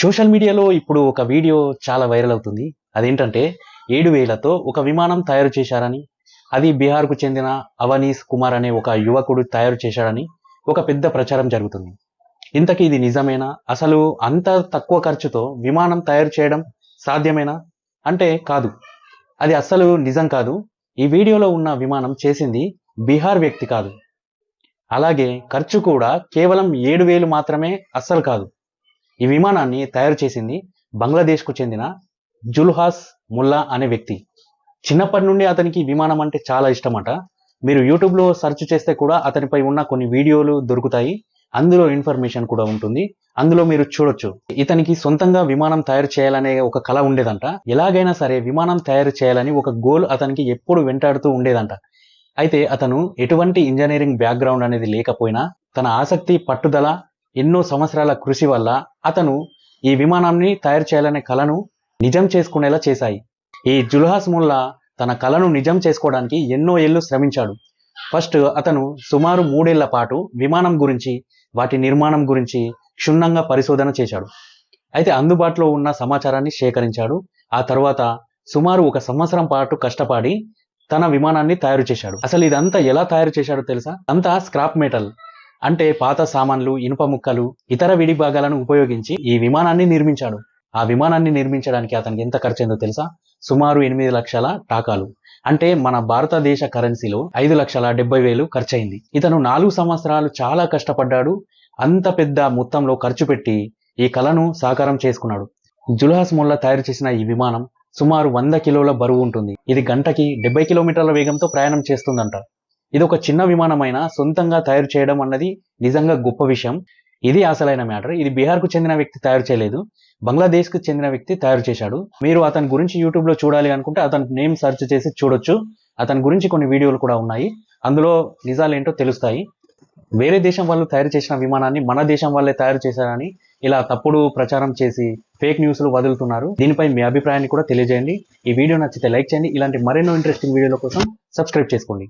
Social మీడియాలో ఇప్పుడు ఒక వీడియో చాలా వైరల్ అవుతుంది. అదేంటంటే 7,000తో ఒక విమానం తయారు చేశారని, అది బీహార్‌కు చెందిన అవనీస్ కుమార్ అనే ఒక యువకుడు తయారు చేశాడని ఒక పెద్ద ప్రచారం జరుగుతుంది. ఇంతకీ ఇది నిజమేనా? అసలు అంత తక్కువ ఖర్చుతో విమానం తయారు చేయడం సాధ్యమేనా? అంటే కాదు. అది అస్సలు నిజం కాదు. ఈ వీడియోలో ఉన్న విమానం చేసింది బీహార్ వ్యక్తి కాదు. అలాగే ఖర్చు కూడా కేవలం 7,000 మాత్రమే అస్సలు కాదు. ఈ విమానాన్ని తయారు చేసింది బంగ్లాదేశ్కు చెందిన జుల్హాస్ ముల్లా అనే వ్యక్తి. చిన్నప్పటి నుండి అతనికి విమానం అంటే చాలా ఇష్టమట. మీరు యూట్యూబ్లో సెర్చ్ చేస్తే కూడా అతనిపై ఉన్న కొన్ని వీడియోలు దొరుకుతాయి. అందులో ఇన్ఫర్మేషన్ కూడా ఉంటుంది. అందులో మీరు చూడొచ్చు. ఇతనికి సొంతంగా విమానం తయారు చేయాలనే ఒక కళ ఉండేదంట. ఎలాగైనా సరే విమానం తయారు చేయాలని ఒక గోల్ అతనికి ఎప్పుడు వెంటాడుతూ ఉండేదంట. అయితే అతను ఎటువంటి ఇంజనీరింగ్ బ్యాక్గ్రౌండ్ అనేది లేకపోయినా తన ఆసక్తి, పట్టుదల, ఎన్నో సంవత్సరాల కృషి వల్ల అతను ఈ విమానాన్ని తయారు చేయాలనే కలను నిజం చేసుకునేలా చేశాయి. ఈ జుల్హాస్ ముల్లా తన కలను నిజం చేసుకోవడానికి ఎన్నో ఏళ్ళు శ్రమించాడు. ఫస్ట్ అతను సుమారు 3 ఏళ్ల పాటు విమానం గురించి, వాటి నిర్మాణం గురించి క్షుణ్ణంగా పరిశోధన చేశాడు. అయితే అందుబాటులో ఉన్న సమాచారాన్ని సేకరించాడు. ఆ తర్వాత సుమారు 1 సంవత్సరం పాటు కష్టపడి తన విమానాన్ని తయారు చేశాడు. అసలు ఇదంతా ఎలా తయారు చేశాడో తెలుసా? అంతా స్క్రాప్ మెటల్ అంటే పాత సామాన్లు, ఇనుప ముక్కలు, ఇతర విడి భాగాలను ఉపయోగించి ఈ విమానాన్ని నిర్మించాడు. ఆ విమానాన్ని నిర్మించడానికి అతనికి ఎంత ఖర్చయిందో తెలుసా? సుమారు 8 లక్షల టాకాలు. అంటే మన భారతదేశ కరెన్సీలో 5,70,000 ఖర్చయింది. ఇతను 4 సంవత్సరాలు చాలా కష్టపడ్డాడు. అంత పెద్ద మొత్తంలో ఖర్చు పెట్టి ఈ కలను సాకారం చేసుకున్నాడు. జుల్హాస్ ముల్లా తయారు చేసిన ఈ విమానం సుమారు 100 కిలోల బరువు ఉంటుంది. ఇది గంటకి 70 కిలోమీటర్ల వేగంతో ప్రయాణం చేస్తుందంట. ఇది ఒక చిన్న విమానమైనా సొంతంగా తయారు చేయడం అన్నది నిజంగా గొప్ప విషయం. ఇది అసలైన మ్యాటర్. ఇది బీహార్కు చెందిన వ్యక్తి తయారు చేయలేదు, బంగ్లాదేశ్కు చెందిన వ్యక్తి తయారు చేశాడు. మీరు అతని గురించి యూట్యూబ్లో చూడాలి అనుకుంటే అతని నేమ్ సెర్చ్ చేసి చూడొచ్చు. అతని గురించి కొన్ని వీడియోలు కూడా ఉన్నాయి. అందులో నిజాలేంటో తెలుస్తాయి. వేరే దేశం వాళ్ళు తయారు చేసిన విమానాన్ని మన దేశం వాళ్ళే తయారు చేశారని ఇలా తప్పుడు ప్రచారం చేసి ఫేక్ న్యూస్లు వదులుతున్నారు. దీనిపై మీ అభిప్రాయాన్ని కూడా తెలియజేయండి. ఈ వీడియో నచ్చితే లైక్ చేయండి. ఇలాంటి మరెన్నో ఇంట్రెస్టింగ్ వీడియోల కోసం సబ్స్క్రైబ్ చేసుకోండి.